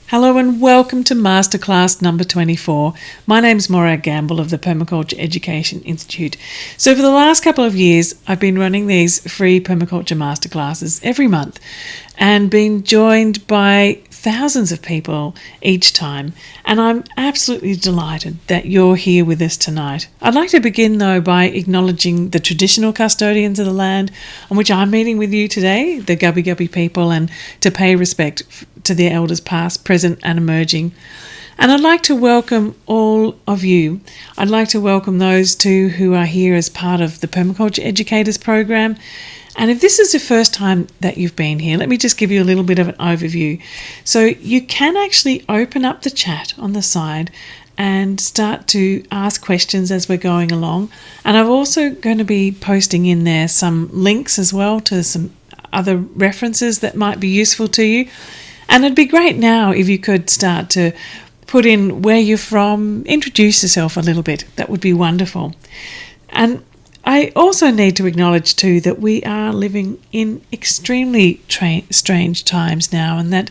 Hello and welcome to Masterclass number 24. My name's Morag Gamble of the Permaculture Education Institute. So for the last couple of years, I've been running these free permaculture masterclasses every month and been joined by thousands of people each time. And I'm absolutely delighted that you're here with us tonight. I'd like to begin though by acknowledging the traditional custodians of the land on which I'm meeting with you today, the Gubbi Gubbi people, and to pay respect to the elders past, present and emerging. And I'd like to welcome all of you. I'd like to welcome those too who are here as part of the Permaculture Educators program. And if this is the first time that you've been here, let me just give you a little bit of an overview. So you can actually open up the chat on the side and start to ask questions as we're going along. And I'm also going to be posting in there some links as well to some other references that might be useful to you. And it'd be great now if you could start to put in where you're from, introduce yourself a little bit. That would be wonderful. And I also need to acknowledge too that we are living in extremely strange times now, and that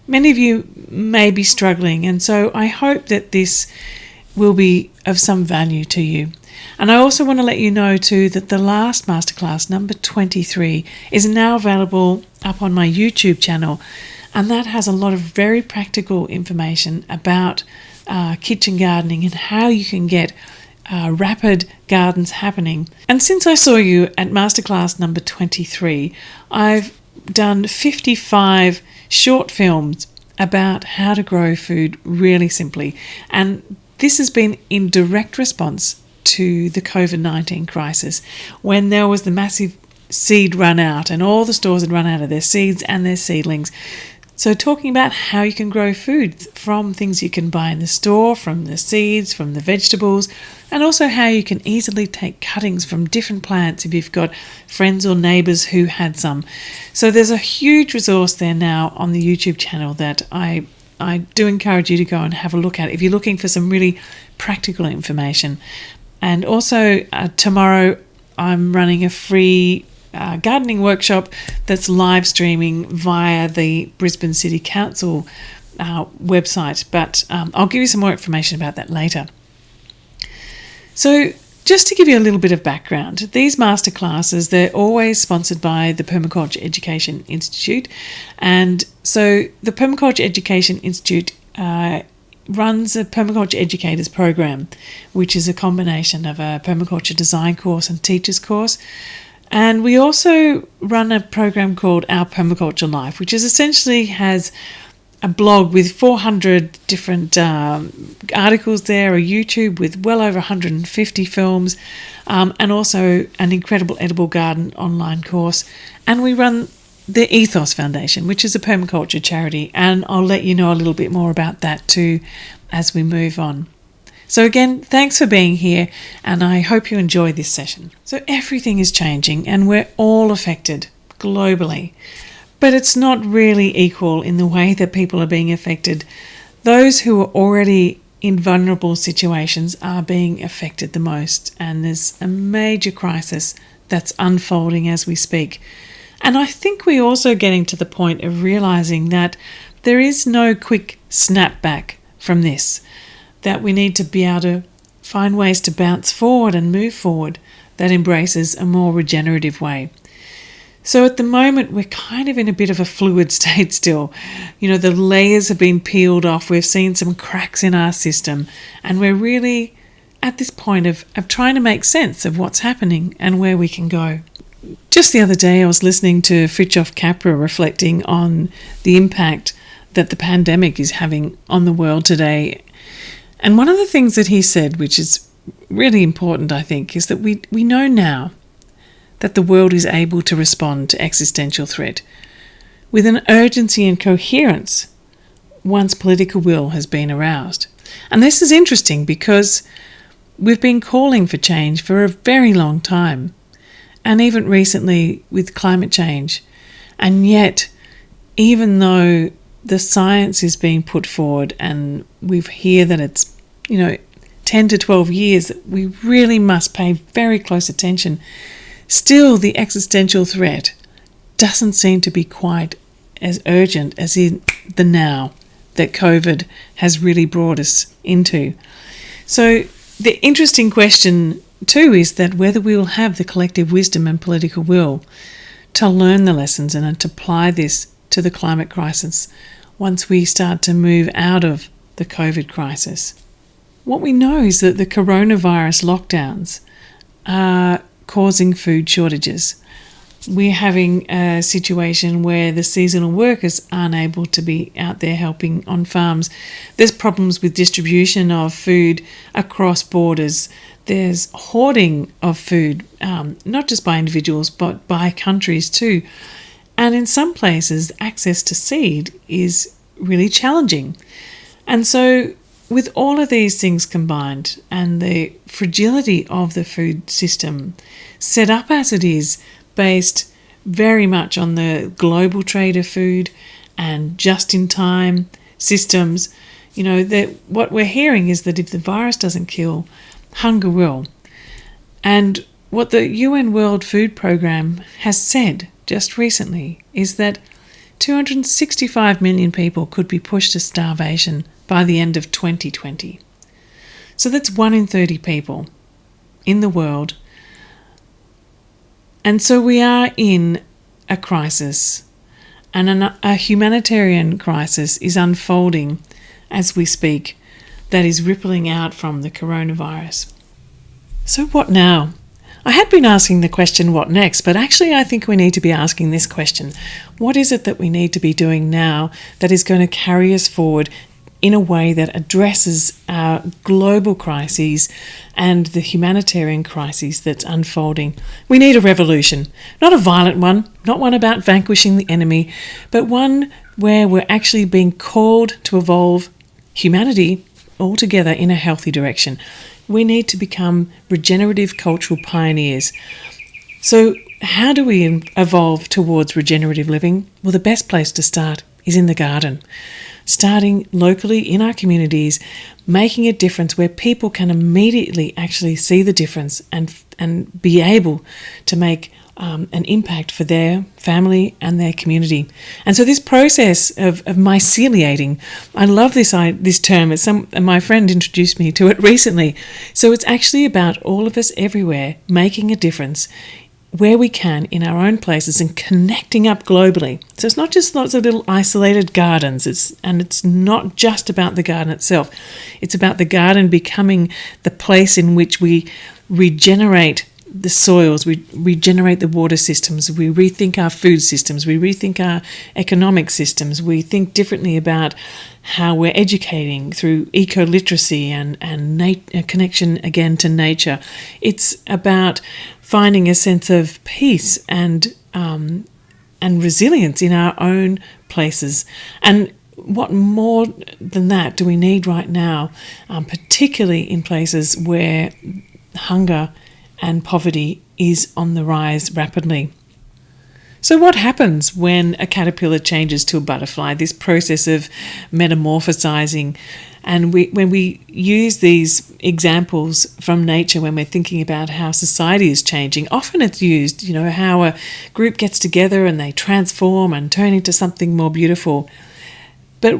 many of you may be struggling. And so I hope that this will be of some value to you. And I also want to let you know too that the last masterclass, number 23, is now available up on my YouTube channel. And that has a lot of very practical information about kitchen gardening and how you can get rapid gardens happening. And since I saw you at Masterclass number 23, I've done 55 short films about how to grow food really simply. And this has been in direct response to the COVID-19 crisis, when there was the massive seed run out and all the stores had run out of their seeds and their seedlings. So talking about how you can grow food from things you can buy in the store, from the seeds, from the vegetables, and also how you can easily take cuttings from different plants if you've got friends or neighbours who had some. So there's a huge resource there now on the YouTube channel that I do encourage you to go and have a look at if you're looking for some really practical information. And also tomorrow I'm running a free gardening workshop that's live streaming via the Brisbane City Council website, but I'll give you some more information about that later. So just to give you a little bit of background, these masterclasses, they're always sponsored by the Permaculture Education Institute. And so the Permaculture Education Institute runs a Permaculture Educators program, which is a combination of a permaculture design course and teacher's course. And we also run a program called Our Permaculture Life, which is essentially has a blog with 400 different articles there, a YouTube with well over 150 films, and also an incredible edible garden online course. And we run the Ethos Foundation, which is a permaculture charity, and I'll let you know a little bit more about that too as we move on. So again, thanks for being here, and I hope you enjoy this session. So everything is changing and we're all affected globally, but it's not really equal in the way that people are being affected. Those who are already in vulnerable situations are being affected the most, and there's a major crisis that's unfolding as we speak. And I think we're also getting to the point of realizing that there is no quick snapback from this, that we need to be able to find ways to bounce forward and move forward that embraces a more regenerative way. So at the moment, we're kind of in a bit of a fluid state still. You know, the layers have been peeled off. We've seen some cracks in our system, and we're really at this point of trying to make sense of what's happening and where we can go. Just the other day, I was listening to Fritjof Capra reflecting on the impact that the pandemic is having on the world today. And one of the things that he said, which is really important, I think, is that we know now that the world is able to respond to existential threat with an urgency and coherence once political will has been aroused. And this is interesting because we've been calling for change for a very long time, and even recently with climate change. And yet, even though the science is being put forward and we hear that it's, 10 to 12 years, that we really must pay very close attention, still the existential threat doesn't seem to be quite as urgent as in the now. that COVID has really brought us into. So the interesting question too is that whether we will have the collective wisdom and political will to learn the lessons and to apply this to the climate crisis once we start to move out of the COVID crisis. What we know is that the coronavirus lockdowns are causing food shortages. We're having a situation where the seasonal workers aren't able to be out there helping on farms. There's problems with distribution of food across borders. There's hoarding of food, not just by individuals, but by countries too. And in some places, access to seed is really challenging. And so with all of these things combined and the fragility of the food system set up as it is, based very much on the global trade of food and just-in-time systems, that what we're hearing is that if the virus doesn't kill, hunger will. And what the UN World Food Programme has said just recently is that 265 million people could be pushed to starvation by the end of 2020. So that's 1 in 30 people in the world. And so we are in a crisis, and a humanitarian crisis is unfolding as we speak that is rippling out from the coronavirus. So what now? I had been asking the question, what next? But actually I think we need to be asking this question. What is it that we need to be doing now that is going to carry us forward in a way that addresses our global crises and the humanitarian crises that's unfolding? We need a revolution, not a violent one, not one about vanquishing the enemy, but one where we're actually being called to evolve humanity altogether in a healthy direction. We need to become regenerative cultural pioneers. So how do we evolve towards regenerative living? Well, the best place to start is in the garden. Starting locally in our communities, making a difference where people can immediately actually see the difference and be able to make an impact for their family and their community. And so this process of myceliating, I love this term. My friend introduced me to it recently. So it's actually about all of us everywhere making a difference where we can in our own places and connecting up globally. So it's not just lots of little isolated gardens. It's not just about the garden itself. It's about the garden becoming the place in which we regenerate the soils, we regenerate the water systems, we rethink our food systems, we rethink our economic systems, we think differently about how we're educating through eco-literacy and a connection again to nature. It's about finding a sense of peace and resilience in our own places. And what more than that do we need right now, particularly in places where hunger and poverty is on the rise rapidly? So what happens when a caterpillar changes to a butterfly? This process of metamorphosizing. And when we use these examples from nature, when we're thinking about how society is changing, often it's used, how a group gets together and they transform and turn into something more beautiful. But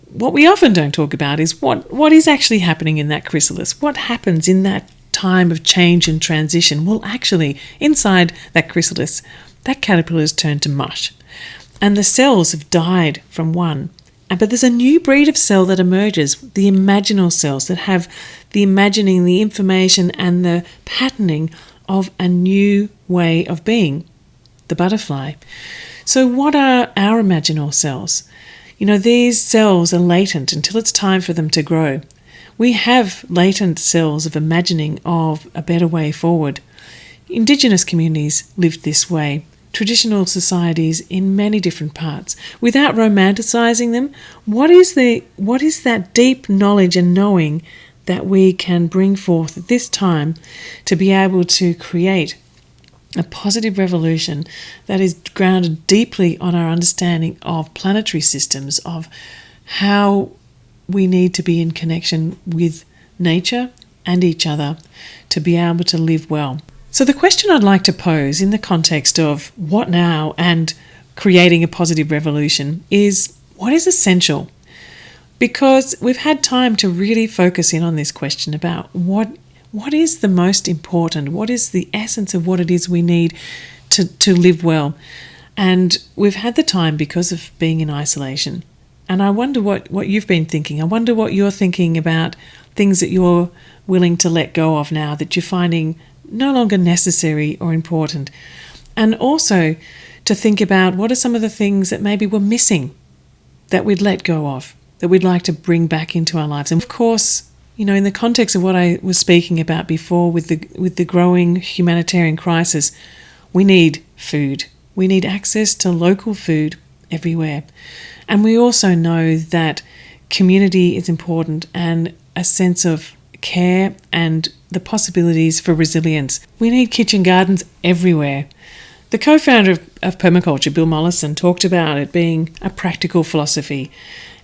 what we often don't talk about is what is actually happening in that chrysalis. What happens in that time of change and transition? Well, actually, inside that chrysalis, that caterpillar has turned to mush. And the cells have died from one. But there's a new breed of cell that emerges, the imaginal cells that have the imagining, the information and the patterning of a new way of being, the butterfly. So what are our imaginal cells? These cells are latent until it's time for them to grow. We have latent cells of imagining of a better way forward. Indigenous communities lived this way. Traditional societies in many different parts. Without romanticizing them, what is that deep knowledge and knowing that we can bring forth at this time to be able to create a positive revolution that is grounded deeply on our understanding of planetary systems, of how we need to be in connection with nature and each other to be able to live well. So the question I'd like to pose in the context of what now and creating a positive revolution is, what is essential? because we've had time to really focus in on this question about what is the most important, what is the essence of what it is we need to live well. And we've had the time because of being in isolation. And I wonder what you've been thinking. I wonder what you're thinking about, things that you're willing to let go of now that you're finding no longer necessary or important. And also to think about what are some of the things that maybe we're missing that we'd let go of, that we'd like to bring back into our lives. And of course, in the context of what I was speaking about before with the growing humanitarian crisis, we need food. We need access to local food everywhere. And we also know that community is important and a sense of care and the possibilities for resilience. We need kitchen gardens everywhere. The co-founder of Permaculture, Bill Mollison, talked about it being a practical philosophy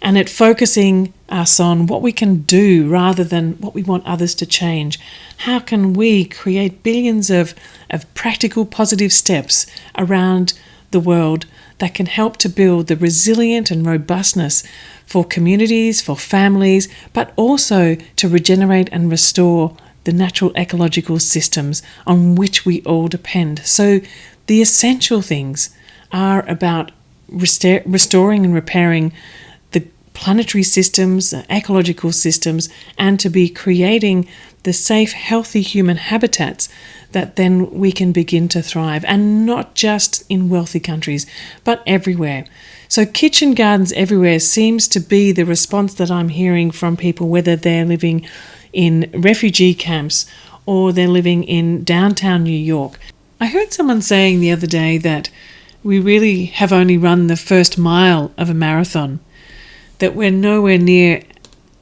and it focusing us on what we can do rather than what we want others to change. How can we create billions of practical positive steps around the world that can help to build the resilient and robustness for communities, for families, but also to regenerate and restore the natural ecological systems on which we all depend. So the essential things are about restoring and repairing the planetary systems, the ecological systems, and to be creating the safe, healthy human habitats that then we can begin to thrive, and not just in wealthy countries, but everywhere. So kitchen gardens everywhere seems to be the response that I'm hearing from people, whether they're living in refugee camps or they're living in downtown New York. I heard someone saying the other day that we really have only run the first mile of a marathon, that we're nowhere near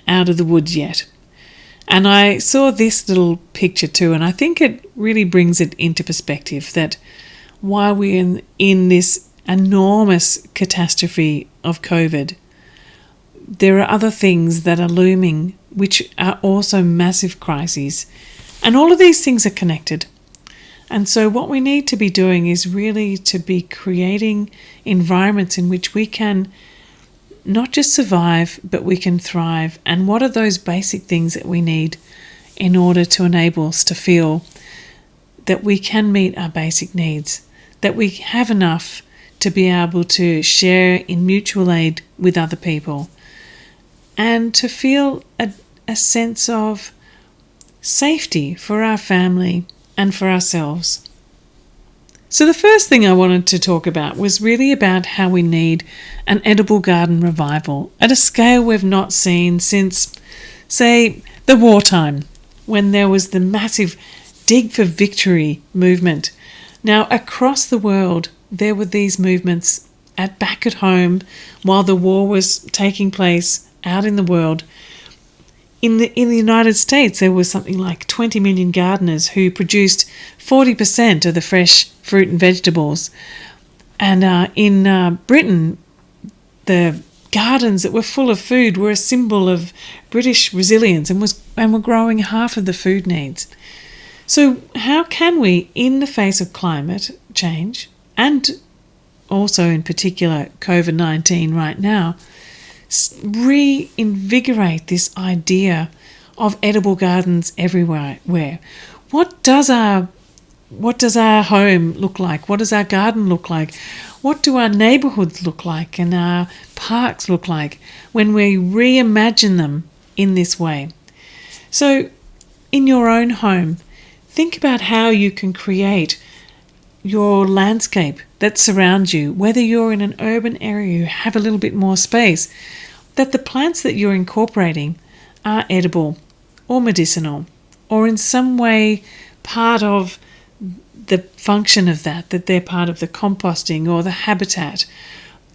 out of the woods yet. And I saw this little picture too, and I think it really brings it into perspective that while we're in this enormous catastrophe of COVID, there are other things that are looming which are also massive crises. And all of these things are connected. And so what we need to be doing is really to be creating environments in which we can not just survive, but we can thrive. And what are those basic things that we need in order to enable us to feel that we can meet our basic needs, that we have enough to be able to share in mutual aid with other people, and to feel a sense of safety for our family and for ourselves. So the first thing I wanted to talk about was really about how we need an edible garden revival at a scale we've not seen since, say, the wartime, when there was the massive Dig for Victory movement. Now, across the world, there were these movements back at home while the war was taking place out in the world. In the United States, there was something like 20 million gardeners who produced 40% of the fresh fruit and vegetables. And in Britain, the gardens that were full of food were a symbol of British resilience and were growing half of the food needs. So how can we, in the face of climate change, and also in particular COVID-19 right now, reinvigorate this idea of edible gardens everywhere? What does our home look like? What does our garden look like? What do our neighbourhoods look like and our parks look like when we reimagine them in this way? So in your own home, think about how you can create your landscape that surrounds you, whether you're in an urban area, you have a little bit more space, that the plants that you're incorporating are edible or medicinal or in some way part of the function of that they're part of the composting or the habitat,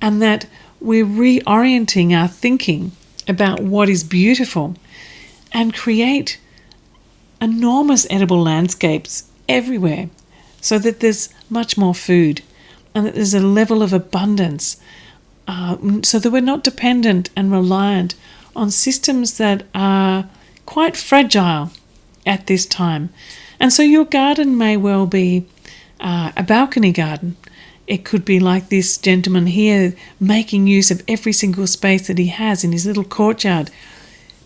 and that we're reorienting our thinking about what is beautiful and create enormous edible landscapes everywhere so that there's much more food and that there's a level of abundance so that we're not dependent and reliant on systems that are quite fragile at this time. And so your garden may well be a balcony garden. It could be like this gentleman here, making use of every single space that he has in his little courtyard.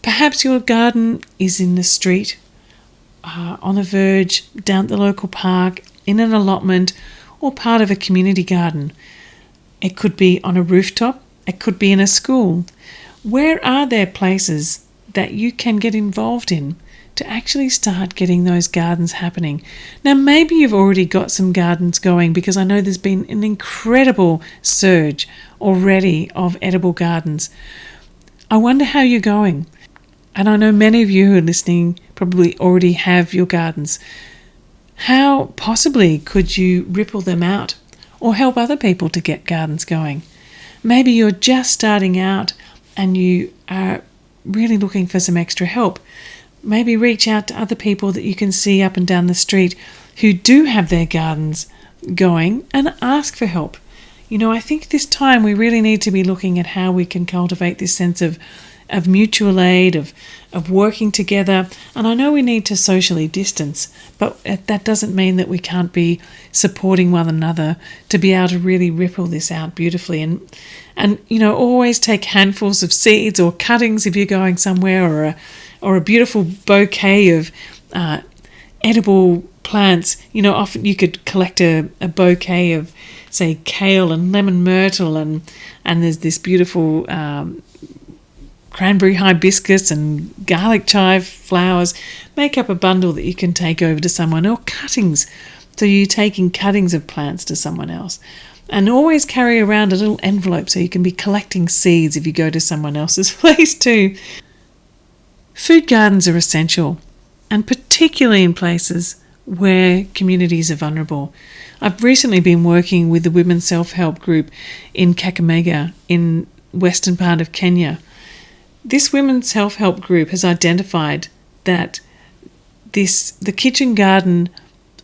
Perhaps your garden is in the street, on a verge, down at the local park, in an allotment, or part of a community garden. It could be on a rooftop. It could be in a school. Where are there places that you can get involved in to actually start getting those gardens happening? Now, maybe you've already got some gardens going, because I know there's been an incredible surge already of edible gardens. I wonder how you're going. And I know many of you who are listening probably already have your gardens. How possibly could you ripple them out or help other people to get gardens going? Maybe you're just starting out and you are really looking for some extra help. Maybe reach out to other people that you can see up and down the street who do have their gardens going and ask for help. I think this time we really need to be looking at how we can cultivate this sense of mutual aid, of working together. And I know we need to socially distance, but that doesn't mean that we can't be supporting one another to be able to really ripple this out beautifully. And always take handfuls of seeds or cuttings if you're going somewhere, or a beautiful bouquet of edible plants. Often you could collect a bouquet of, say, kale and lemon myrtle, and there's this beautiful cranberry hibiscus and garlic chive flowers. Make up a bundle that you can take over to someone, or cuttings. So you're taking cuttings of plants to someone else. And always carry around a little envelope so you can be collecting seeds if you go to someone else's place too. Food gardens are essential, and particularly in places where communities are vulnerable. I've recently been working with the Women's Self-Help Group in Kakamega in western part of Kenya. This Women's Self-Help Group has identified that the kitchen garden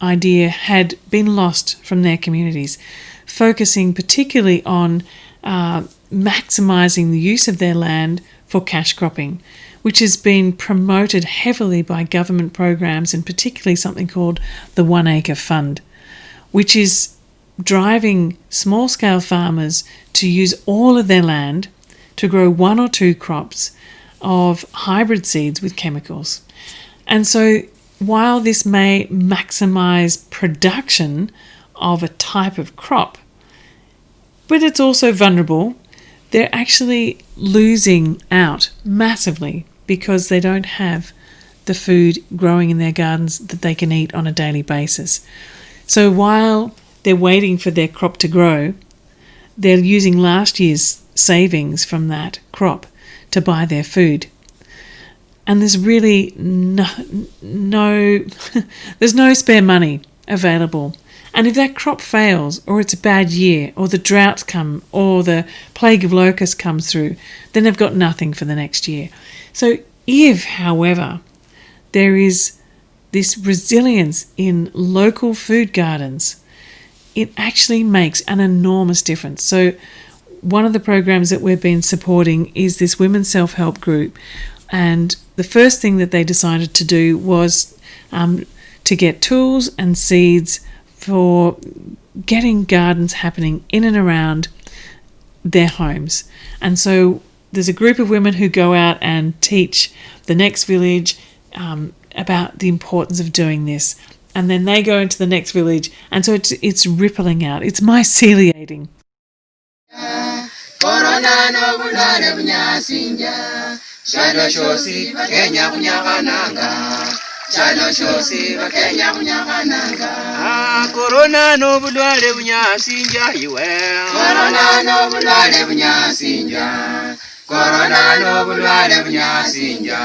idea had been lost from their communities, focusing particularly on maximising the use of their land for cash cropping, which has been promoted heavily by government programs, and particularly something called the 1 Acre Fund, which is driving small-scale farmers to use all of their land to grow 1 or 2 crops of hybrid seeds with chemicals. And so while this may maximise production of a type of crop, but it's also vulnerable, they're actually losing out massively because they don't have the food growing in their gardens that they can eat on a daily basis. So while they're waiting for their crop to grow, they're using last year's savings from that crop to buy their food. And there's really no there's no spare money available. And if that crop fails, or it's a bad year, or the droughts come, or the plague of locusts comes through, then they've got nothing for the next year. So if, however, there is this resilience in local food gardens, it actually makes an enormous difference. So one of the programs that we've been supporting is this women's self-help group. And the first thing that they decided to do was to get tools and seeds for getting gardens happening in and around their homes. And so there's a group of women who go out and teach the next village about the importance of doing this. And then they go into the next village. And so it's rippling out. It's myceliating. Chano shosi Kenya kunyakananga. Chano shosi Kenya kunyakananga. Corona no bulwale bunyasinja iwe. Corona no bulwale bunyasinja. Corona no bulwale bunyasinja.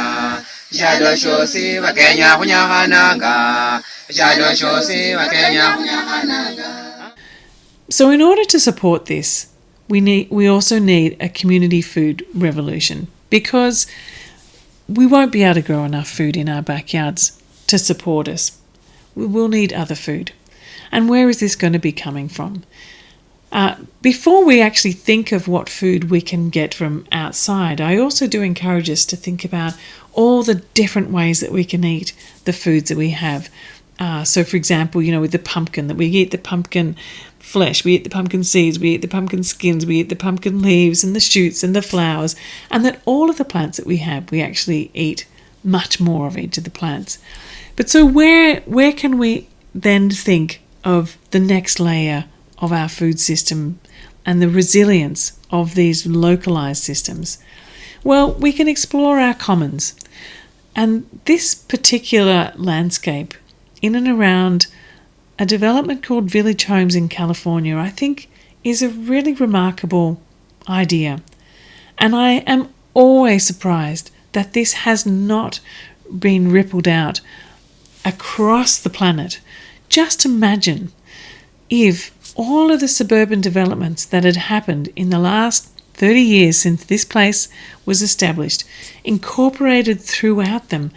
Chano shosi Kenya kunyakananga. Chano shosi Kenya kunyakananga. So in order to support this, we also need a community food revolution, because we won't be able to grow enough food in our backyards to support us. We will need other food. And where is this going to be coming from? Before we actually think of what food we can get from outside, I also do encourage us to think about all the different ways that we can eat the foods that we have. So, for example, with the pumpkin, that we eat the pumpkin flesh, we eat the pumpkin seeds, we eat the pumpkin skins, we eat the pumpkin leaves and the shoots and the flowers, and that all of the plants that we have, we actually eat much more of each of the plants. But so where can we then think of the next layer of our food system and the resilience of these localized systems? Well, we can explore our commons. And this particular landscape in and around a development called Village Homes in California, I think, is a really remarkable idea. And I am always surprised that this has not been rippled out across the planet. Just imagine if all of the suburban developments that had happened in the last 30 years since this place was established incorporated throughout them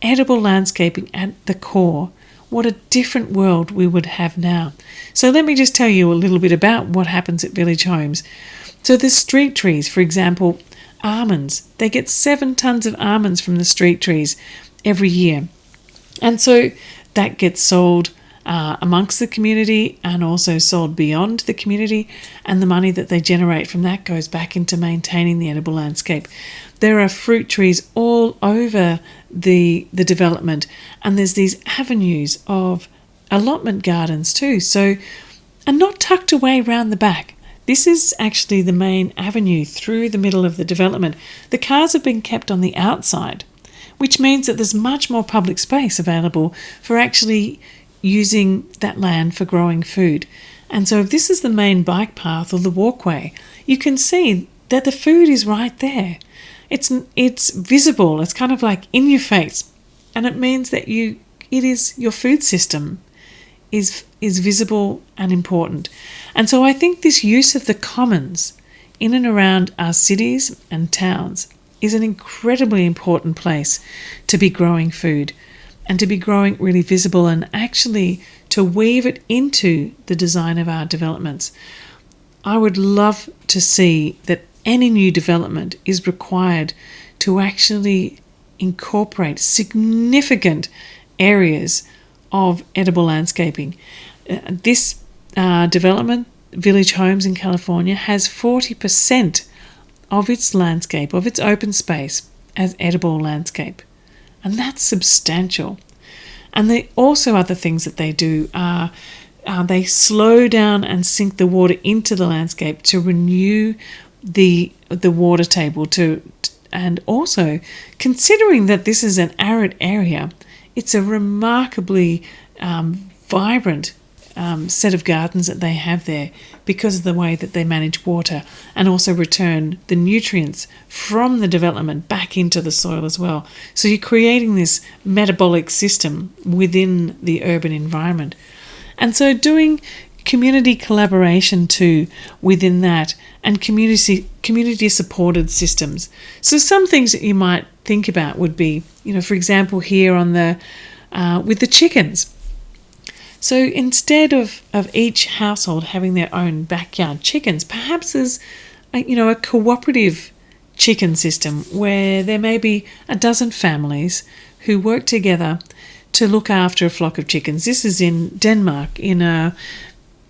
edible landscaping at the core, what a different world we would have now. So let me just tell you a little bit about what happens at Village Homes. So the street trees, for example, almonds, they get 7 tons of almonds from the street trees every year. And so that gets sold amongst the community and also sold beyond the community, and the money that they generate from that goes back into maintaining the edible landscape. There are fruit trees all over the development, and there's these avenues of allotment gardens too, so, and not tucked away round the back. This is actually the main avenue through the middle of the development. The cars have been kept on the outside, which means that there's much more public space available for actually using that land for growing food. And so if this is the main bike path or the walkway, you can see that the food is right there. It's visible. It's kind of like in your face, and it means that your food system is visible and important. And so I think this use of the commons in and around our cities and towns is an incredibly important place to be growing food and to be growing really visible, and actually to weave it into the design of our developments. I would love to see that any new development is required to actually incorporate significant areas of edible landscaping. This development, Village Homes in California, has 40% of its landscape, of its open space, as edible landscape. And that's substantial. And they also, other things that they do are they slow down and sink the water into the landscape to renew the water table, and also considering that this is an arid area, it's a remarkably vibrant set of gardens that they have there because of the way that they manage water and also return the nutrients from the development back into the soil as well. So you're creating this metabolic system within the urban environment. And so doing community collaboration too within that, and community supported systems. So some things that you might think about would be, for example, here on with the chickens. So instead of each household having their own backyard chickens, perhaps there's a cooperative chicken system where there may be a dozen families who work together to look after a flock of chickens. This is in Denmark, in a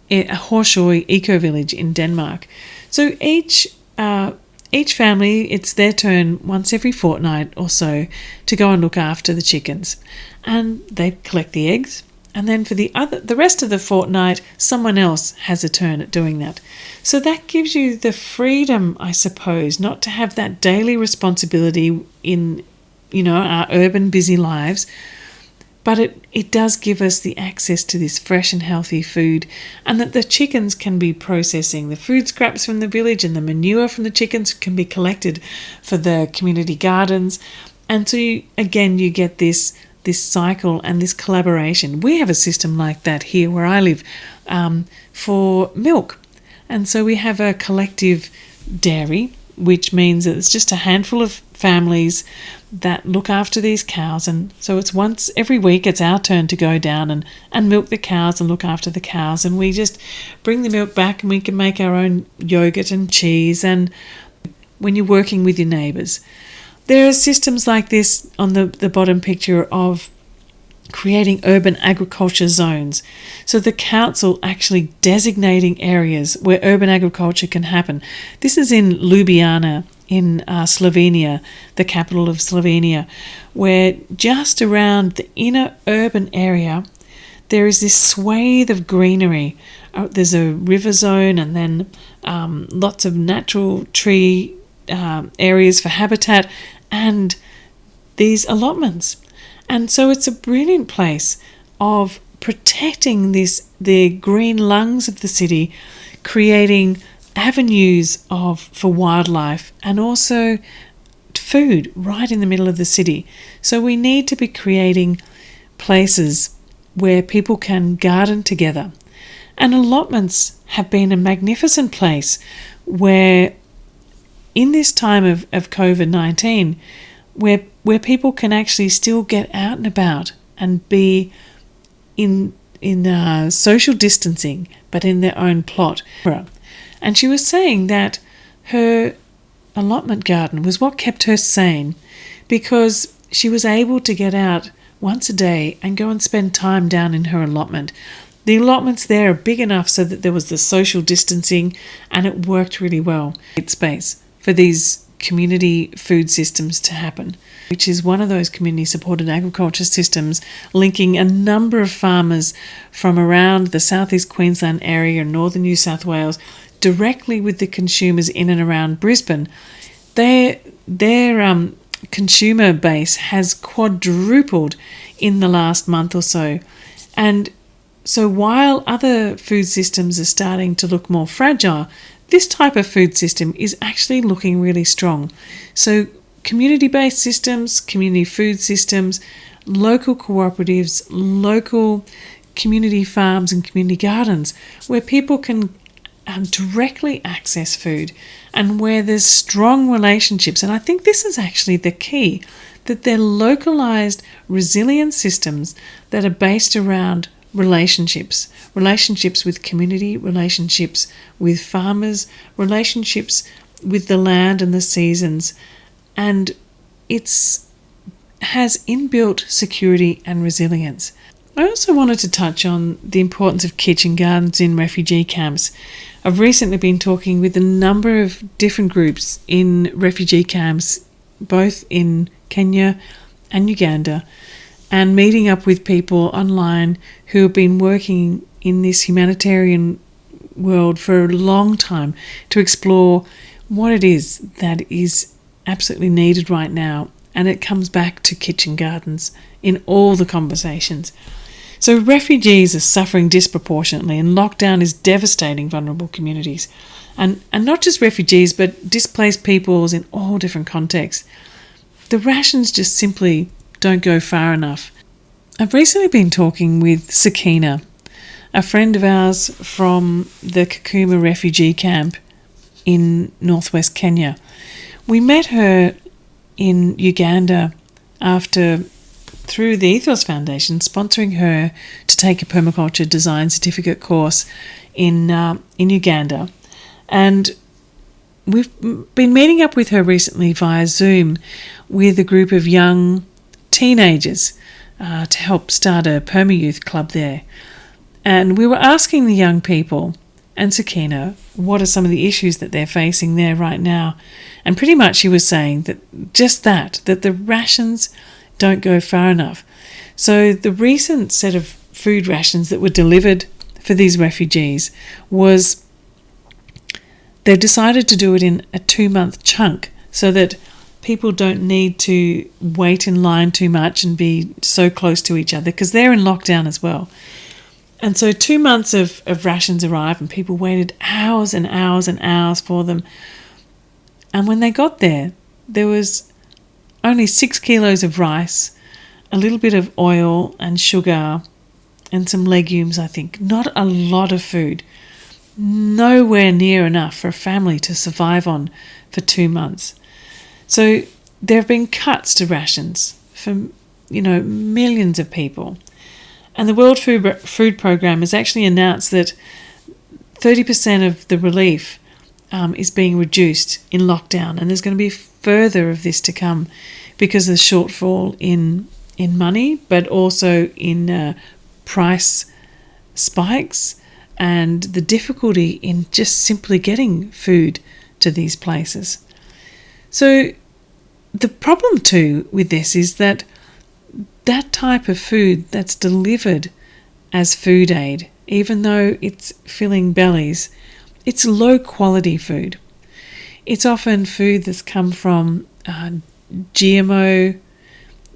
Horsøy eco-village in Denmark. So each family, it's their turn once every fortnight or so to go and look after the chickens. And they collect the eggs. And then for the rest of the fortnight, someone else has a turn at doing that. So that gives you the freedom, I suppose, not to have that daily responsibility in, our urban busy lives, but it does give us the access to this fresh and healthy food, and that the chickens can be processing the food scraps from the village, and the manure from the chickens can be collected for the community gardens. And so you get this cycle and this collaboration. We have a system like that here where I live for milk. And so we have a collective dairy, which means that it's just a handful of families that look after these cows. And so it's once every week, it's our turn to go down and milk the cows and look after the cows. And we just bring the milk back, and we can make our own yogurt and cheese. And when you're working with your neighbours, there are systems like this on the bottom picture of creating urban agriculture zones. So the council actually designating areas where urban agriculture can happen. This is in Ljubljana in Slovenia, the capital of Slovenia, where just around the inner urban area there is this swathe of greenery. There's a river zone and then lots of natural tree areas for habitat and these allotments. And so it's a brilliant place of protecting the green lungs of the city, creating avenues for wildlife and also food right in the middle of the city. So we need to be creating places where people can garden together. And allotments have been a magnificent place where in this time of COVID-19, where people can actually still get out and about and be in social distancing, but in their own plot. And she was saying that her allotment garden was what kept her sane, because she was able to get out once a day and go and spend time down in her allotment. The allotments there are big enough so that there was the social distancing and it worked really well. It's space for these community food systems to happen, which is one of those community supported agriculture systems linking a number of farmers from around the southeast Queensland area and northern New South Wales directly with the consumers in and around Brisbane. Their consumer base has quadrupled in the last month or so. And so while other food systems are starting to look more fragile, this type of food system is actually looking really strong. So community-based systems, community food systems, local cooperatives, local community farms and community gardens where people can directly access food and where there's strong relationships. And I think this is actually the key, that they're localized, resilient systems that are based around relationships with community, relationships with farmers, relationships with the land and the seasons. And it's has inbuilt security and resilience. I also wanted to touch on the importance of kitchen gardens in refugee camps. I've recently been talking with a number of different groups in refugee camps, both in Kenya and Uganda, and meeting up with people online who have been working in this humanitarian world for a long time to explore what it is that is absolutely needed right now. And it comes back to kitchen gardens in all the conversations. So refugees are suffering disproportionately, and lockdown is devastating vulnerable communities. And not just refugees, but displaced peoples in all different contexts. The rations just simply don't go far enough. I've recently been talking with Sakina, a friend of ours from the Kakuma refugee camp in northwest Kenya. We met her in Uganda through the Ethos Foundation, sponsoring her to take a permaculture design certificate course in Uganda. And we've been meeting up with her recently via Zoom with a group of young teenagers to help start a Perma Youth Club there. And we were asking the young people and Sakina what are some of the issues that they're facing there right now. And pretty much she was saying that the rations don't go far enough. So the recent set of food rations that were delivered for these refugees was they've decided to do it in a 2-month chunk so that people don't need to wait in line too much and be so close to each other, because they're in lockdown as well. And so 2 months of rations arrived and people waited hours and hours and hours for them. And when they got there, there was only 6 kilos of rice, a little bit of oil and sugar and some legumes, I think. Not a lot of food. Nowhere near enough for a family to survive on for 2 months. So there have been cuts to rations for, millions of people. And the World Food Programme has actually announced that 30% of the relief is being reduced in lockdown, and there's going to be further of this to come because of the shortfall in in money, but also in price spikes and the difficulty in just simply getting food to these places. So the problem too with this is that type of food that's delivered as food aid, even though it's filling bellies, it's low quality food. It's often food that's come from GMO,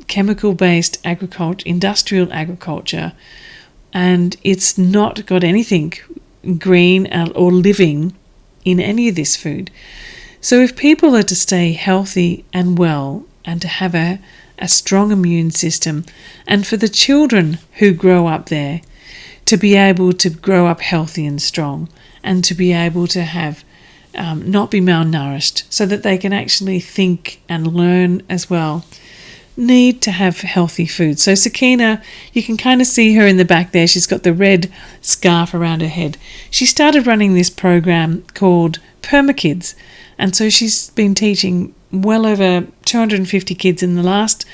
chemical-based agriculture, industrial agriculture, and it's not got anything green or living in any of this food. So if people are to stay healthy and well and to have a strong immune system, and for the children who grow up there to be able to grow up healthy and strong and to be able to have not be malnourished so that they can actually think and learn as well, need to have healthy food. So Sakina, you can kind of see her in the back there. She's got the red scarf around her head. She started running this program called Permakids, and so she's been teaching well over 250 kids in the last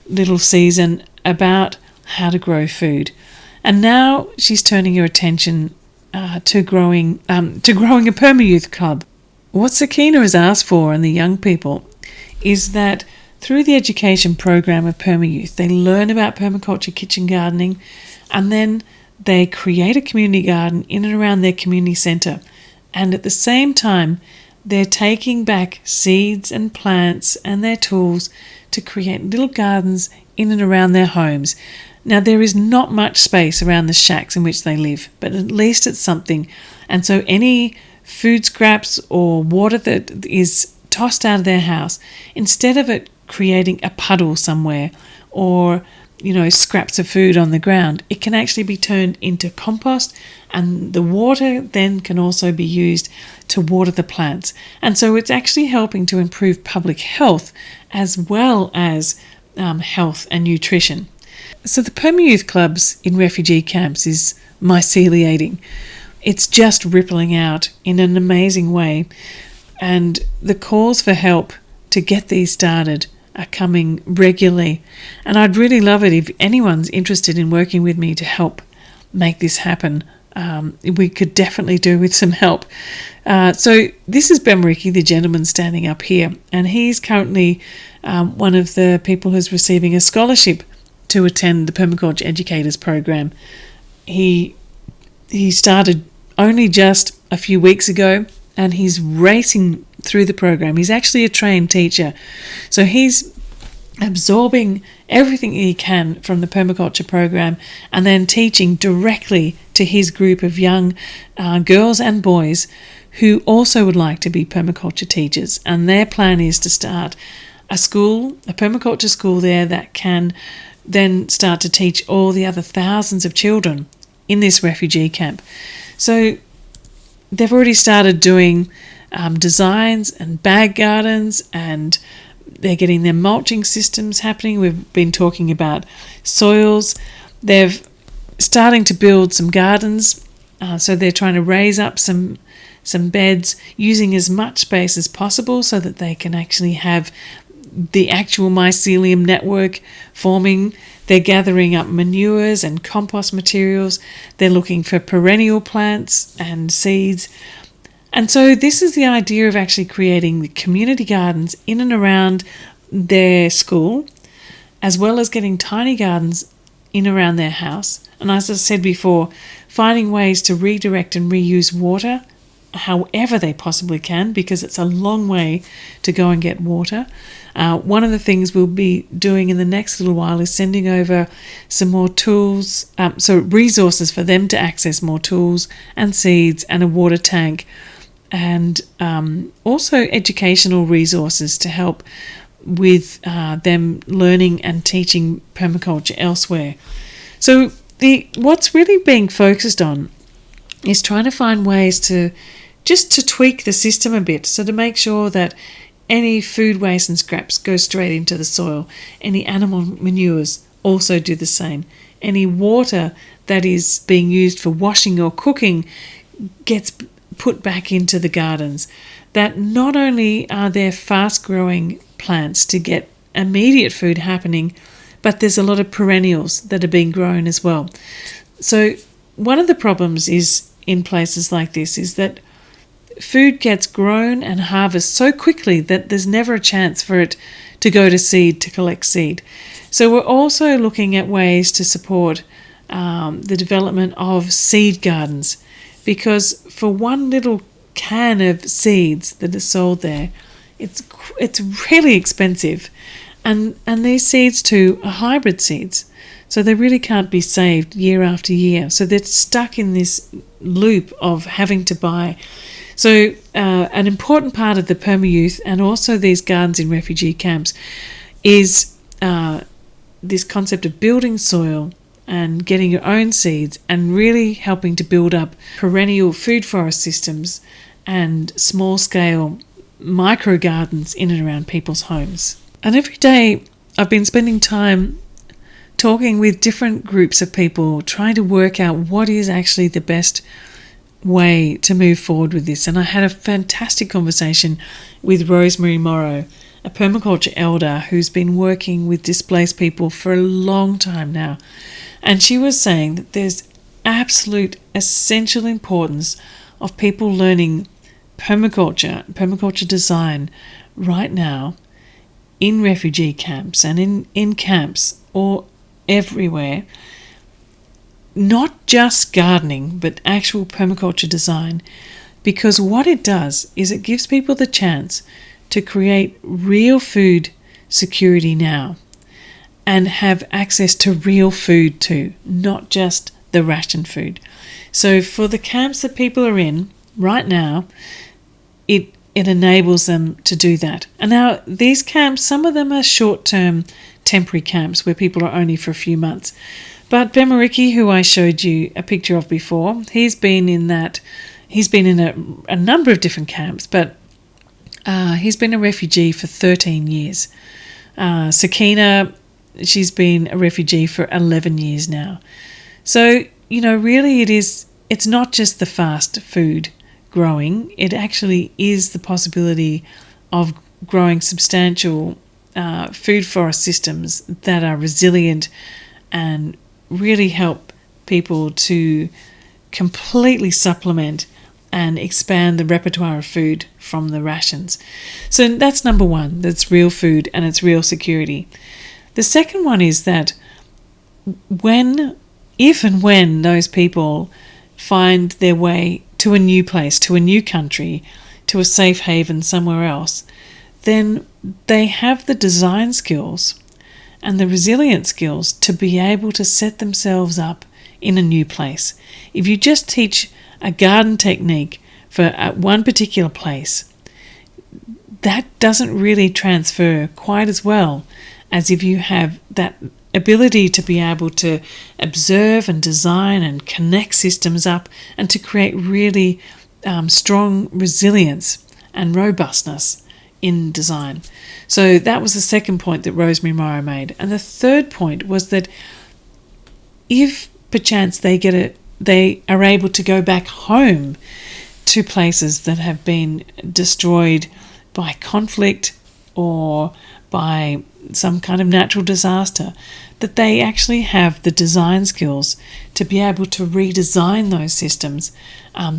little season about how to grow food. And now she's turning her attention to growing a perma-youth club. What Sakina has asked for, and the young people, is that through the education program of Perma-Youth, they learn about permaculture kitchen gardening, and then they create a community garden in and around their community centre. And at the same time, they're taking back seeds and plants and their tools to create little gardens in and around their homes. Now, there is not much space around the shacks in which they live, but at least it's something. And so any food scraps or water that is tossed out of their house, instead of it creating a puddle somewhere or scraps of food on the ground, it can actually be turned into compost, and the water then can also be used to water the plants. And so it's actually helping to improve public health as well as health and nutrition. So the Perma-Youth Clubs in refugee camps is myceliating. It's just rippling out in an amazing way, and the calls for help to get these started are coming regularly. And I'd really love it if anyone's interested in working with me to help make this happen. We could definitely do with some help. So this is Ben Ricky, the gentleman standing up here, and he's currently one of the people who's receiving a scholarship to attend the Permaculture Educators Program. He started only just a few weeks ago, and he's racing through the program. He's actually a trained teacher, so he's absorbing everything he can from the permaculture program and then teaching directly to his group of young girls and boys who also would like to be permaculture teachers. And their plan is to start a school, a permaculture school there that can then start to teach all the other thousands of children in this refugee camp. So they've already started doing designs and bag gardens, and they're getting their mulching systems happening. We've been talking about soils. They're starting to build some gardens, so they're trying to raise up some beds using as much space as possible so that they can actually have the actual mycelium network forming. They're gathering up manures and compost materials. They're looking for perennial plants and seeds. And so this is the idea of actually creating the community gardens in and around their school, as well as getting tiny gardens in around their house. And as I said before, finding ways to redirect and reuse water however they possibly can, because it's a long way to go and get water. One of the things we'll be doing in the next little while is sending over some more tools, so resources for them to access more tools and seeds and a water tank, and also educational resources to help with them learning and teaching permaculture elsewhere. So what's really being focused on is trying to find ways to tweak the system a bit, so to make sure that any food waste and scraps go straight into the soil. Any animal manures also do the same. Any water that is being used for washing or cooking gets put back into the gardens. That not only are there fast-growing plants to get immediate food happening, but there's a lot of perennials that are being grown as well. So one of the problems is in places like this is that food gets grown and harvested so quickly that there's never a chance for it to go to seed, to collect seed. So we're also looking at ways to support the development of seed gardens, because for one little can of seeds that are sold there, it's really expensive, and these seeds too are hybrid seeds, so they really can't be saved year after year. So they're stuck in this loop of having to buy. So an important part of the Perma Youth and also these gardens in refugee camps is this concept of building soil and getting your own seeds and really helping to build up perennial food forest systems and small-scale micro gardens in and around people's homes. And every day I've been spending time talking with different groups of people, trying to work out what is actually the best way to move forward with this. And I had a fantastic conversation with Rosemary Morrow, a permaculture elder who's been working with displaced people for a long time now. And she was saying that there's absolute essential importance of people learning permaculture design right now in refugee camps and in camps or everywhere. Not just gardening, but actual permaculture design, because what it does is it gives people the chance to create real food security now and have access to real food too, not just the ration food. So for the camps that people are in right now, it enables them to do that. And now these camps, some of them are short-term temporary camps where people are only for a few months. But Bemariki, who I showed you a picture of before, he's been in a number of different camps, but he's been a refugee for 13 years. Sakina, she's been a refugee for 11 years now. So, really it's not just the fast food growing, it actually is the possibility of growing substantial food forest systems that are resilient and really help people to completely supplement and expand the repertoire of food from the rations. So that's number one, that's real food and it's real security. The second one is that if and when those people find their way to a new place, to a new country, to a safe haven somewhere else, then they have the design skills and the resilient skills to be able to set themselves up in a new place. If you just teach a garden technique for one particular place, that doesn't really transfer quite as well as if you have that ability to be able to observe and design and connect systems up and to create really strong resilience and robustness in design. So that was the second point that Rosemary Morrow made. And the third point was that if perchance they are able to go back home to places that have been destroyed by conflict or by some kind of natural disaster, that they actually have the design skills to be able to redesign those systems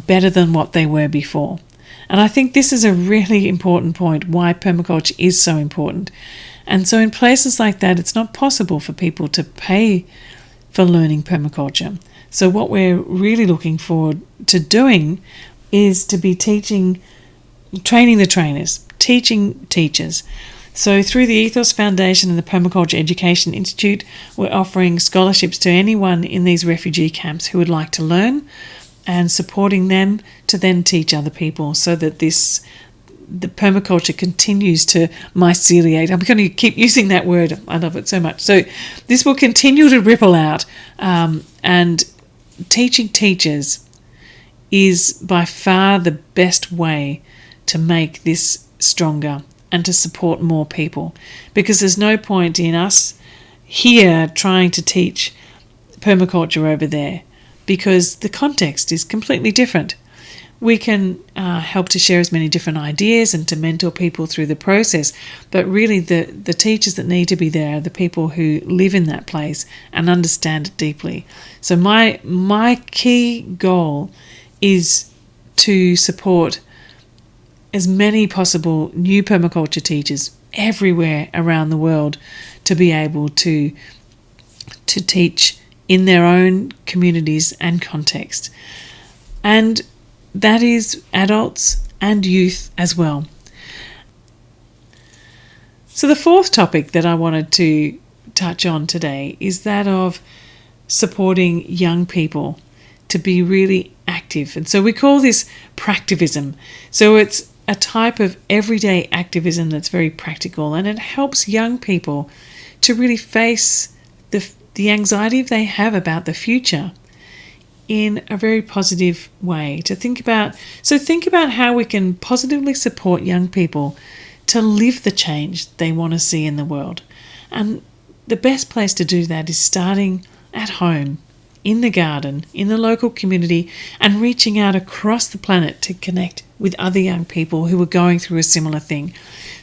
better than what they were before. And I think this is a really important point, why permaculture is so important. And so in places like that, it's not possible for people to pay for learning permaculture. So what we're really looking forward to doing is to be training the trainers, teaching teachers. So through the Ethos Foundation and the Permaculture Education Institute, we're offering scholarships to anyone in these refugee camps who would like to learn and supporting them to then teach other people so that the permaculture continues to myceliate. I'm going to keep using that word. I love it so much. So this will continue to ripple out, and teaching teachers is by far the best way to make this stronger and to support more people, because there's no point in us here trying to teach permaculture over there because the context is completely different. we can help to share as many different ideas and to mentor people through the process. But really the teachers that need to be there are the people who live in that place and understand it deeply. So my key goal is to support as many possible new permaculture teachers everywhere around the world to be able to teach in their own communities and context. And that is adults and youth as well. So the fourth topic that I wanted to touch on today is that of supporting young people to be really active. And so we call this practivism. So it's a type of everyday activism that's very practical, and it helps young people to really face the anxiety they have about the future in a very positive way. Think about how we can positively support young people to live the change they want to see in the world. And the best place to do that is starting at home, in the garden, in the local community, and reaching out across the planet to connect with other young people who are going through a similar thing.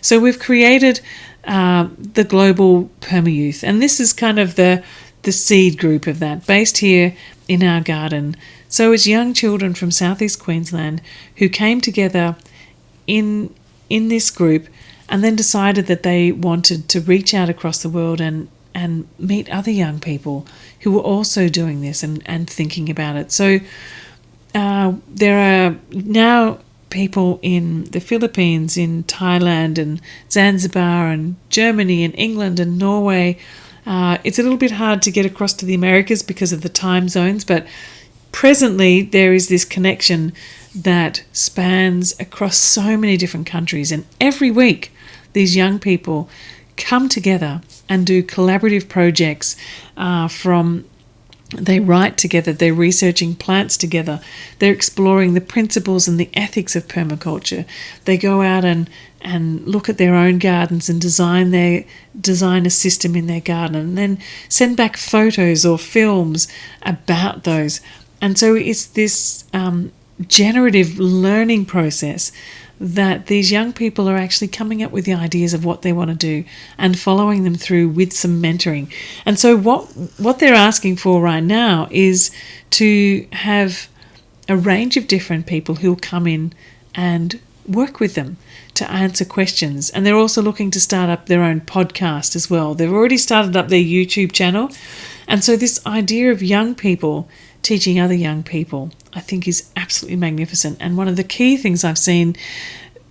So we've created the Global Perma Youth, and this is kind of the seed group of that, based here in our garden. So it's young children from southeast Queensland who came together in this group and then decided that they wanted to reach out across the world and meet other young people who were also doing this and thinking about it. So there are now people in the Philippines, in Thailand and Zanzibar and Germany and England and Norway. It's a little bit hard to get across to the Americas because of the time zones, but presently there is this connection that spans across so many different countries, and every week these young people come together and do collaborative projects. They write together, they're researching plants together, they're exploring the principles and the ethics of permaculture. They go out and look at their own gardens and design a system in their garden, and then send back photos or films about those. And so it's this generative learning process that these young people are actually coming up with the ideas of what they want to do and following them through with some mentoring. And so what they're asking for right now is to have a range of different people who will come in and work with them to answer questions. And they're also looking to start up their own podcast as well. They've already started up their YouTube channel. And so this idea of young people teaching other young people, I think, is absolutely magnificent. And one of the key things I've seen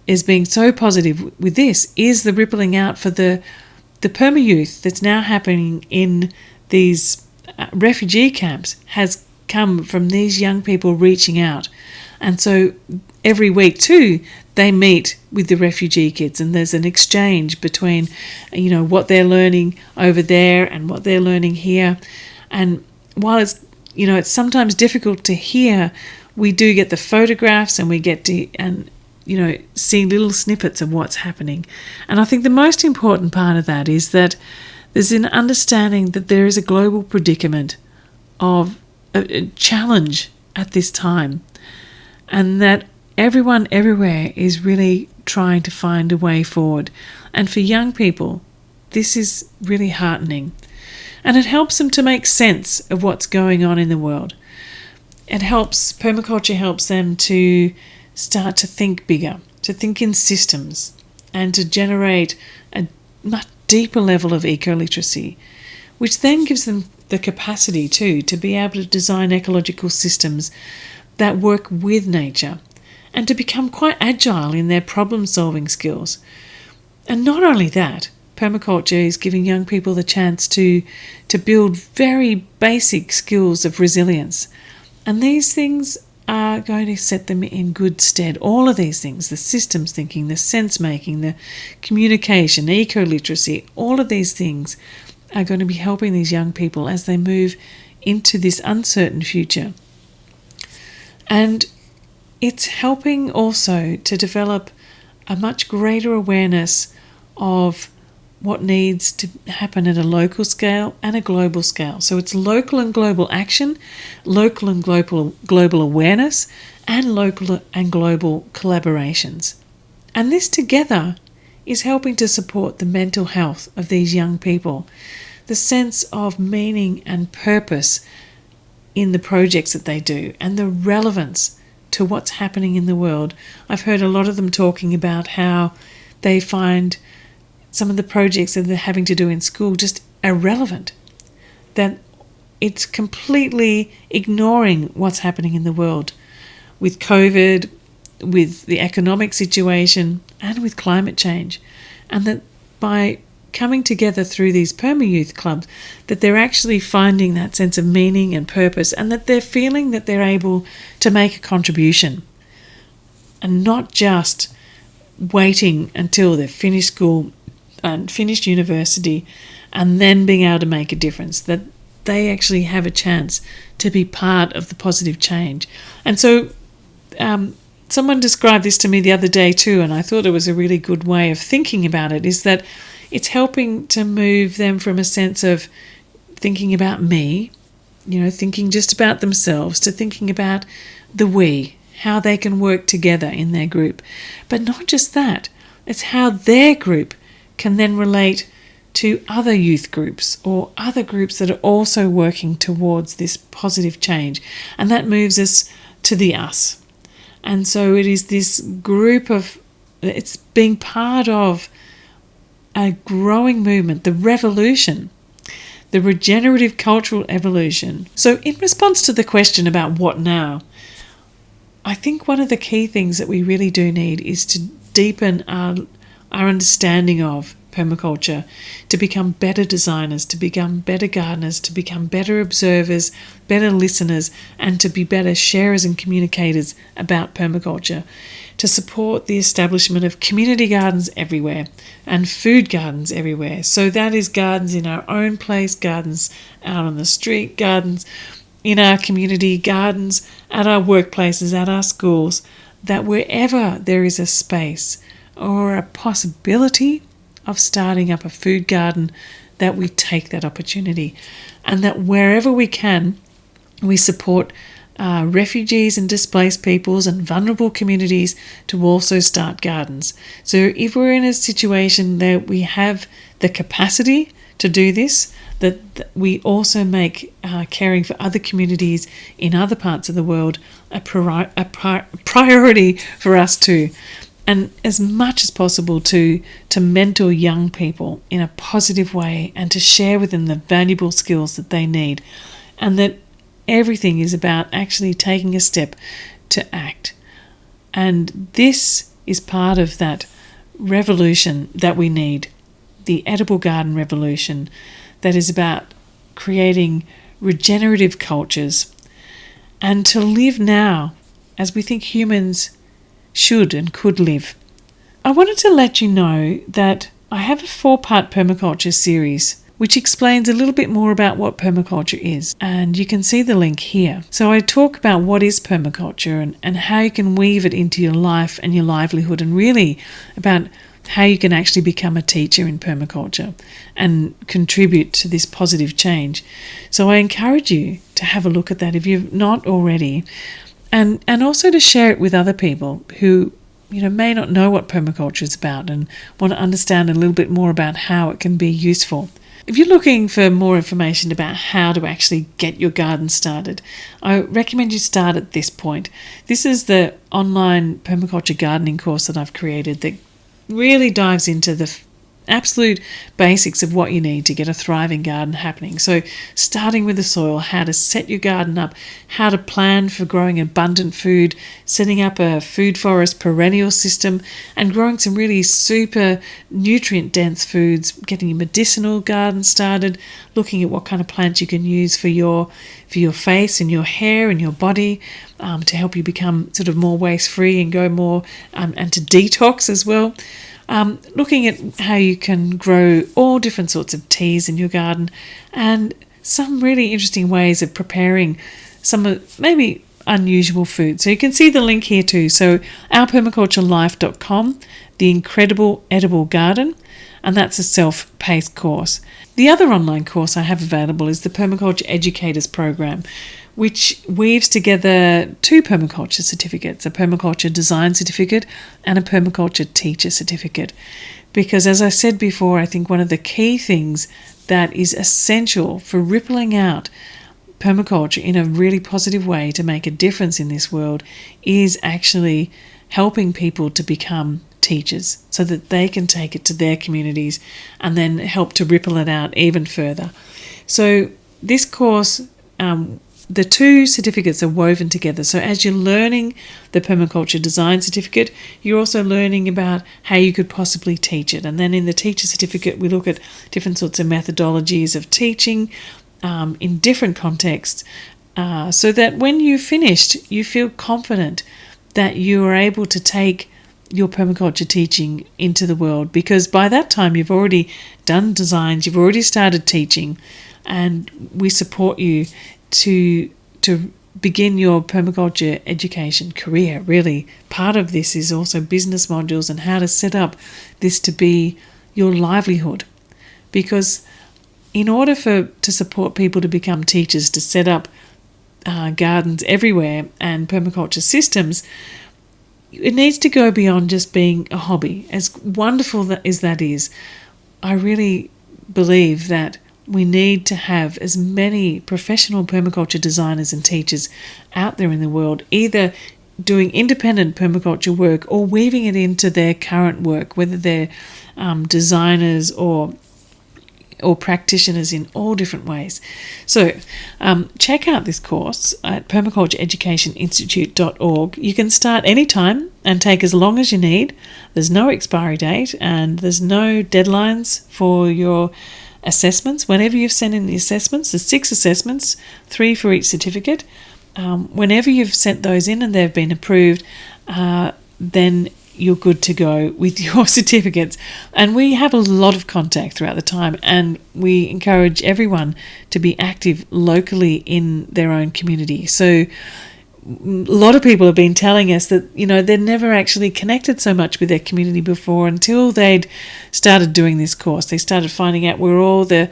is being so positive with this is the rippling out for the perma youth that's now happening in these refugee camps has come from these young people reaching out. And so every week too, they meet with the refugee kids, and there's an exchange between, what they're learning over there and what they're learning here. And while it's sometimes difficult to hear, we do get the photographs and we get to see little snippets of what's happening. And I think the most important part of that is that there's an understanding that there is a global predicament of a challenge at this time, and that everyone everywhere is really trying to find a way forward. And for young people, this is really heartening. And it helps them to make sense of what's going on in the world. Permaculture helps them to start to think bigger, to think in systems, and to generate a much deeper level of eco-literacy, which then gives them the capacity to be able to design ecological systems that work with nature, and to become quite agile in their problem-solving skills. And not only that, permaculture is giving young people the chance to build very basic skills of resilience. And these things are going to set them in good stead. All of these things, the systems thinking, the sense making, the communication, eco-literacy, all of these things are going to be helping these young people as they move into this uncertain future. And it's helping also to develop a much greater awareness of what needs to happen at a local scale and a global scale. So it's local and global action, local and global awareness, and local and global collaborations. And this together is helping to support the mental health of these young people, the sense of meaning and purpose in the projects that they do, and the relevance to what's happening in the world. I've heard a lot of them talking about how they find some of the projects that they're having to do in school just irrelevant, that it's completely ignoring what's happening in the world with COVID, with the economic situation, and with climate change. And that by coming together through these Perma Youth Clubs, that they're actually finding that sense of meaning and purpose, and that they're feeling that they're able to make a contribution and not just waiting until they've finished school and finished university and then being able to make a difference, that they actually have a chance to be part of the positive change. And so someone described this to me the other day too, and I thought it was a really good way of thinking about it, is that it's helping to move them from a sense of thinking about me, thinking just about themselves, to thinking about the we, how they can work together in their group. But not just that, it's how their group can then relate to other youth groups or other groups that are also working towards this positive change. And that moves us to the us. And so it is this group it's being part of a growing movement, the revolution, the regenerative cultural evolution. So in response to the question about what now, I think one of the key things that we really do need is to deepen our understanding of permaculture, to become better designers, to become better gardeners, to become better observers, better listeners, and to be better sharers and communicators about permaculture, to support the establishment of community gardens everywhere and food gardens everywhere. So that is gardens in our own place, gardens out on the street, gardens in our community, gardens at our workplaces, at our schools, that wherever there is a space or a possibility of starting up a food garden, that we take that opportunity, and that wherever we can, we support refugees and displaced peoples and vulnerable communities to also start gardens. So if we're in a situation that we have the capacity to do this, that we also make caring for other communities in other parts of the world a priority for us too. And as much as possible to mentor young people in a positive way and to share with them the valuable skills that they need, and that everything is about actually taking a step to act. And this is part of that revolution that we need, the edible garden revolution, that is about creating regenerative cultures and to live now as we think humans should and could live. I wanted to let you know that I have a 4-part permaculture series which explains a little bit more about what permaculture is, and you can see the link here. So I talk about what is permaculture and how you can weave it into your life and your livelihood, and really about how you can actually become a teacher in permaculture and contribute to this positive change. So I encourage you to have a look at that if you've not already, and also to share it with other people who may not know what permaculture is about and want to understand a little bit more about how it can be useful. If you're looking for more information about how to actually get your garden started, I recommend you start at this point. This is the online permaculture gardening course that I've created that really dives into the absolute basics of what you need to get a thriving garden happening. So starting with the soil, how to set your garden up, how to plan for growing abundant food, setting up a food forest perennial system, and growing some really super nutrient dense foods, getting your medicinal garden started, looking at what kind of plants you can use for your face and your hair and your body, to help you become sort of more waste free and go more and to detox as well. Looking at how you can grow all different sorts of teas in your garden, and some really interesting ways of preparing some maybe unusual food. So you can see the link here too. So ourpermaculturelife.com, the incredible edible garden, and that's a self-paced course. The other online course I have available is the Permaculture Educators Program, which weaves together 2 permaculture certificates, a permaculture design certificate and a permaculture teacher certificate. Because as I said before, I think one of the key things that is essential for rippling out permaculture in a really positive way to make a difference in this world is actually helping people to become teachers so that they can take it to their communities and then help to ripple it out even further. So this course, the 2 certificates are woven together. So as you're learning the permaculture design certificate, you're also learning about how you could possibly teach it. And then in the teacher certificate, we look at different sorts of methodologies of teaching in different contexts, so that when you've finished, you feel confident that you are able to take your permaculture teaching into the world, because by that time you've already done designs, you've already started teaching, and we support you to begin your permaculture education career. Really, part of this is also business modules and how to set up this to be your livelihood, because in order to support people to become teachers, to set up gardens everywhere and permaculture systems, it needs to go beyond just being a hobby. As wonderful as that is, I really believe that we need to have as many professional permaculture designers and teachers out there in the world, either doing independent permaculture work or weaving it into their current work, whether they're designers or practitioners in all different ways. So check out this course at permacultureeducationinstitute.org. You can start anytime and take as long as you need. There's no expiry date and there's no deadlines for your assessments. Whenever you've sent in the assessments, there's 6 assessments, 3 for each certificate. Whenever you've sent those in and they've been approved, then you're good to go with your certificates. And we have a lot of contact throughout the time, and we encourage everyone to be active locally in their own community. So a lot of people have been telling us that, they'd never actually connected so much with their community before until they'd started doing this course. They started finding out where all the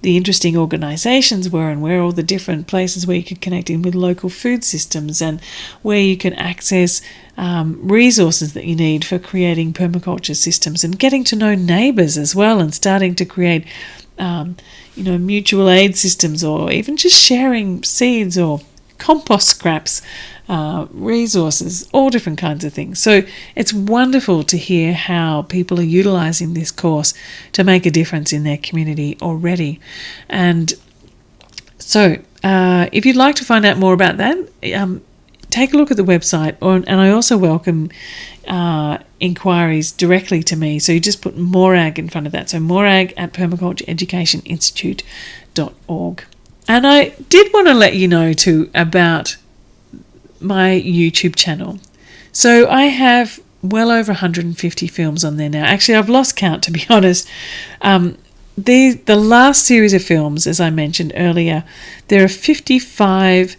interesting organisations were and where all the different places where you could connect in with local food systems and where you can access resources that you need for creating permaculture systems, and getting to know neighbours as well, and starting to create mutual aid systems, or even just sharing seeds or compost scraps, resources, all different kinds of things. So it's wonderful to hear how people are utilising this course to make a difference in their community already. And so if you'd like to find out more about that, take a look at the website, and I also welcome inquiries directly to me. So you just put Morag in front of that. So Morag at permacultureeducationinstitute.org. And I did want to let you know too about my YouTube channel. So I have well over 150 films on there now. Actually, I've lost count, to be honest. The last series of films, as I mentioned earlier, there are 55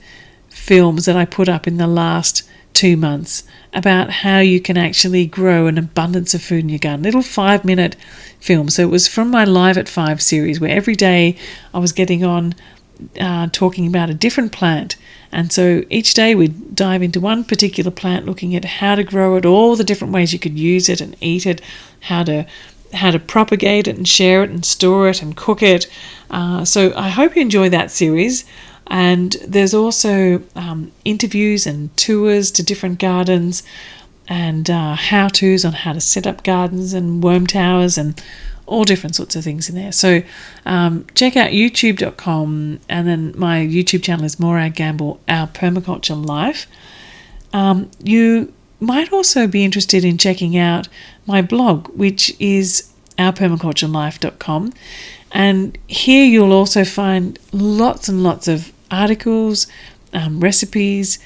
films that I put up in the last 2 months about how you can actually grow an abundance of food in your garden. Little 5-minute films. So it was from my Live at 5 series, where every day I was getting on talking about a different plant, and so each day we'd dive into one particular plant, looking at how to grow it, all the different ways you could use it and eat it, how to propagate it and share it and store it and cook it. So I hope you enjoy that series. And there's also interviews and tours to different gardens, and how-tos on how to set up gardens and worm towers and all different sorts of things in there. So check out youtube.com, and then my YouTube channel is Morag Gamble, Our Permaculture Life. You might also be interested in checking out my blog, which is ourpermaculturelife.com, and here you'll also find lots and lots of articles, recipes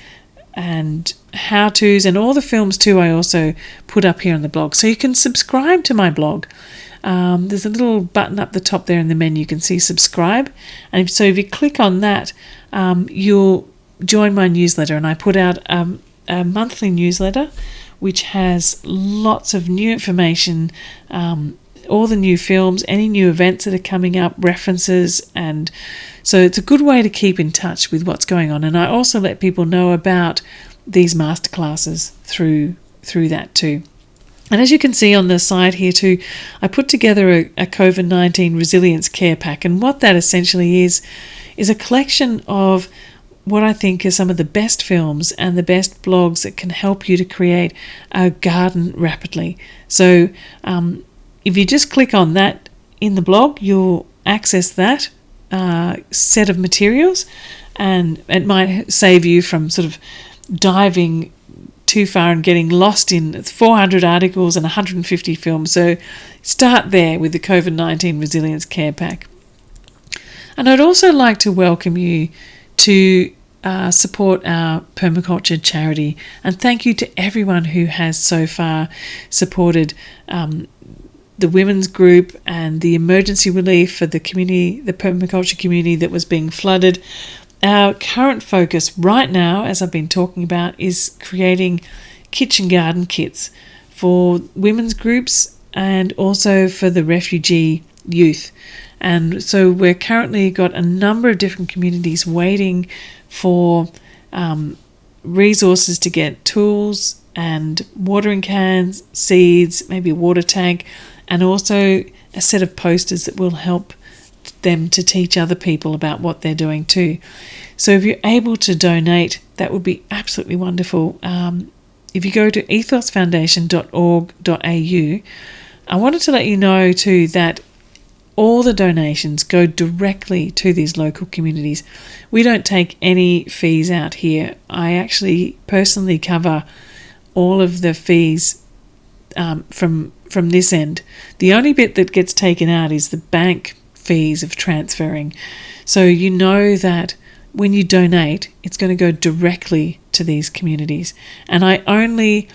and how-tos, and all the films too I also put up here on the blog. So you can subscribe to my blog. There's a little button up the top there in the menu. You can see subscribe, and so if you click on that, you'll join my newsletter. And I put out a monthly newsletter which has lots of new information, all the new films, any new events that are coming up, references, and so it's a good way to keep in touch with what's going on. And I also let people know about these masterclasses through that too. And as you can see on the side here too, I put together a COVID-19 resilience care pack, and what that essentially is a collection of what I think are some of the best films and the best blogs that can help you to create a garden rapidly. So if you just click on that in the blog, you'll access that set of materials, and it might save you from sort of diving too far and getting lost in 400 articles and 150 films. So start there with the COVID-19 Resilience Care Pack. And I'd also like to welcome you to support our permaculture charity, and thank you to everyone who has so far supported the women's group and the emergency relief for the community, the permaculture community that was being flooded. Our current focus right now, as I've been talking about, is creating kitchen garden kits for women's groups and also for the refugee youth. And so we're currently got a number of different communities waiting for resources to get tools and watering cans, seeds, maybe a water tank, and also a set of posters that will help them to teach other people about what they're doing too. So if you're able to donate, that would be absolutely wonderful. If you go to ethosfoundation.org.au, I wanted to let you know too that all the donations go directly to these local communities. We don't take any fees out here. I actually personally cover all of the fees from this end. The only bit that gets taken out is the bank fees of transferring. So you know that when you donate, it's going to go directly to these communities. And I only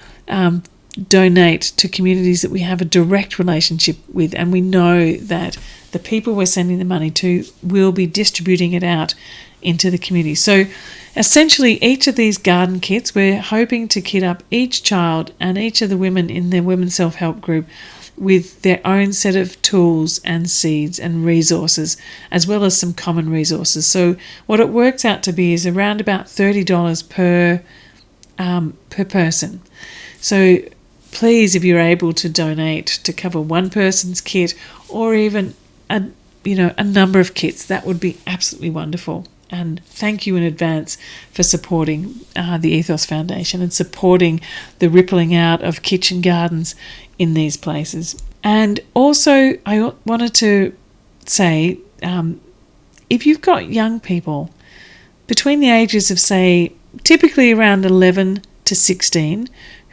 donate to communities that we have a direct relationship with, and we know that the people we're sending the money to will be distributing it out into the community. So essentially, each of these garden kits, we're hoping to kit up each child and each of the women in their women's self-help group with their own set of tools and seeds and resources, as well as some common resources. So what it works out to be is around about $30 per person. So please, if you're able to donate to cover one person's kit or even a number of kits, that would be absolutely wonderful. And thank you in advance for supporting the Ethos Foundation and supporting the rippling out of kitchen gardens in these places. And also, I wanted to say, if you've got young people between the ages of, say, typically around 11 to 16,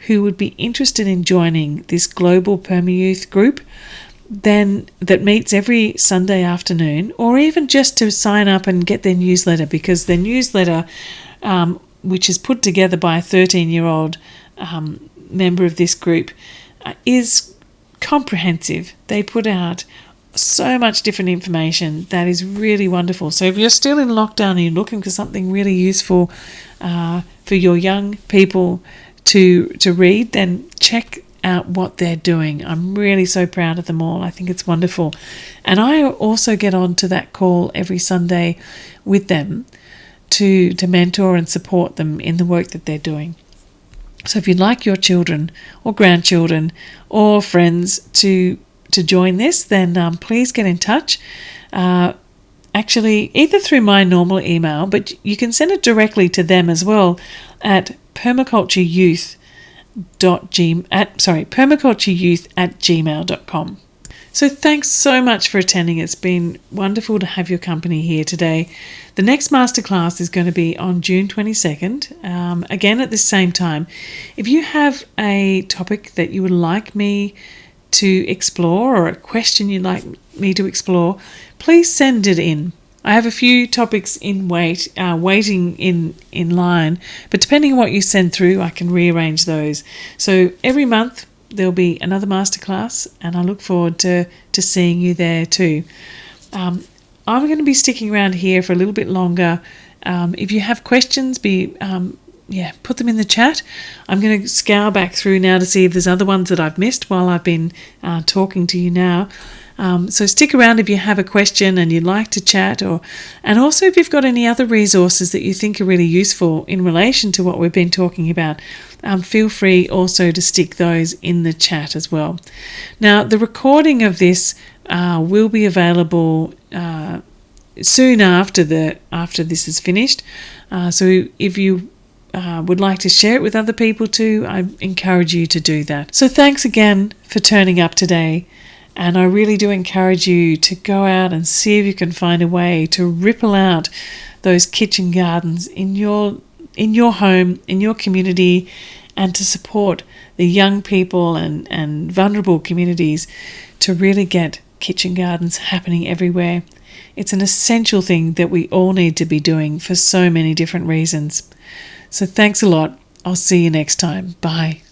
who would be interested in joining this global Perma-Youth group, then that meets every Sunday afternoon, or even just to sign up and get their newsletter, because their newsletter, which is put together by a 13-year-old member of this group, is comprehensive. They put out so much different information that is really wonderful. So if you're still in lockdown and you're looking for something really useful for your young people to read, then check out what they're doing. I'm really so proud of them all. I think it's wonderful. And I also get on to that call every Sunday with them to mentor and support them in the work that they're doing. So if you'd like your children or grandchildren or friends to join this, then please get in touch. Actually, either through my normal email, but you can send it directly to them as well at permacultureyouth@gmail.com. So thanks so much for attending. It's been wonderful to have your company here today. The next masterclass is going to be on June 22nd, again at the same time. If you have a topic that you would like me to explore or a question you'd like me to explore, please send it in. I have a few topics in waiting in line, but depending on what you send through, I can rearrange those. So every month there'll be another masterclass, and I look forward to seeing you there too. I'm going to be sticking around here for a little bit longer. If you have questions, be put them in the chat. I'm going to scour back through now to see if there's other ones that I've missed while I've been talking to you now. So stick around if you have a question and you'd like to chat, and also if you've got any other resources that you think are really useful in relation to what we've been talking about, feel free also to stick those in the chat as well. Now, the recording of this will be available soon after this is finished. So if you would like to share it with other people too, I encourage you to do that. So thanks again for turning up today. And I really do encourage you to go out and see if you can find a way to ripple out those kitchen gardens in your home, in your community, and to support the young people and vulnerable communities to really get kitchen gardens happening everywhere. It's an essential thing that we all need to be doing for so many different reasons. So thanks a lot. I'll see you next time. Bye.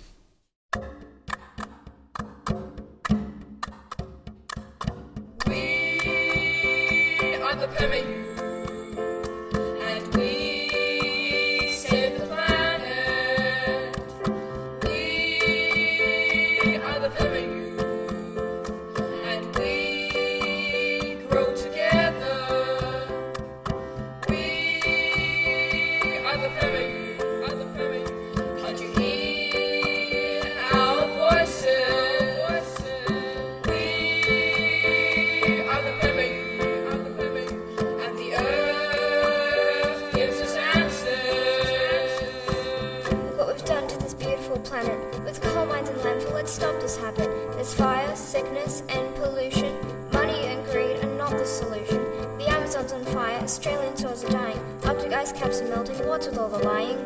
The Permaculture, and we save the planet. We are the Permaculture, and we grow together. We are the Permaculture, can't you hear our voices? We are the Permaculture. Planet. With coal mines and landfill, let's stop this habit. There's fire, sickness and pollution. Money and greed are not the solution. The Amazon's on fire, Australian soils are dying. Arctic ice caps are melting, what's with all the lying?